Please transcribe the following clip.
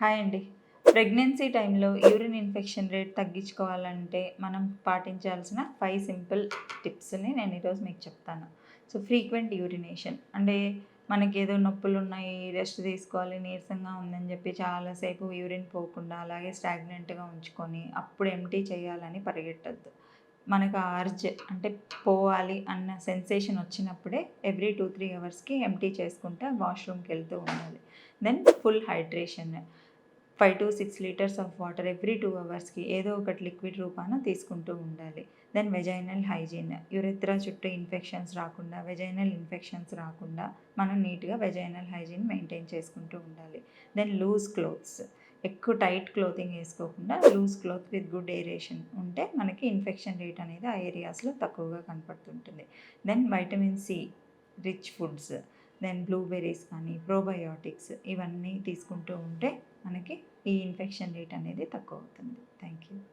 Hi అండి. Pregnancy టైంలో urine infection rate తగ్గించుకోవాలంటే మనం పాటించాల్సిన 5 సింపుల్ టిప్స్‌ని నేను ఈరోజు మీకు చెప్తాను. సో, ఫ్రీక్వెంట్ యూరినేషన్ అంటే మనకేదో నొప్పులున్నాయి, రెస్ట్ తీసుకోవాలి, నీరసంగా ఉందని చెప్పి చాలాసేపు యూరిన్ పోకుండా అలాగే స్టాగ్నెంట్‌గా ఉంచుకొని అప్పుడు ఎంప్టీ చేయాలని పరిగెట్టొద్దు. మనకు ఆ అర్జ్ అంటే పోవాలి అన్న సెన్సేషన్ వచ్చినప్పుడే ఎవ్రీ 2, 3 అవర్స్‌కి ఎంప్టీ చేసుకుంటా వాష్‌రూమ్‌కెళ్తూ ఉండాలి. Then full hydration. 5-6 litres of water every 2 అవర్స్‌కి ఏదో ఒకటి లిక్విడ్ రూపాన తీసుకుంటూ ఉండాలి. Then vaginal hygiene. యురెత్రా చుట్టూ ఇన్ఫెక్షన్స్ రాకుండా, వెజైనల్ ఇన్ఫెక్షన్స్ రాకుండా మనం నీట్‌గా వెజైనల్ హైజీన్ మెయింటైన్ చేసుకుంటూ ఉండాలి. Then loose clothes. ఎక్కువ టైట్ క్లోతింగ్ ఏసుకోకుండా loose cloth with good aeration ఉంటే మనకి ఇన్ఫెక్షన్ రేట్ అనేది ఆ ఏరియాస్‌లో తక్కువగా కనపడుతుంటుంది. Then vitamin C rich foods. Then blueberries కానీ, ప్రోబయోటిక్స్ ఇవన్నీ తీసుకుంటూ ఉంటే మనకి ఈ ఇన్ఫెక్షన్ రేట్ అనేది తక్కువ అవుతుంది. Thank you.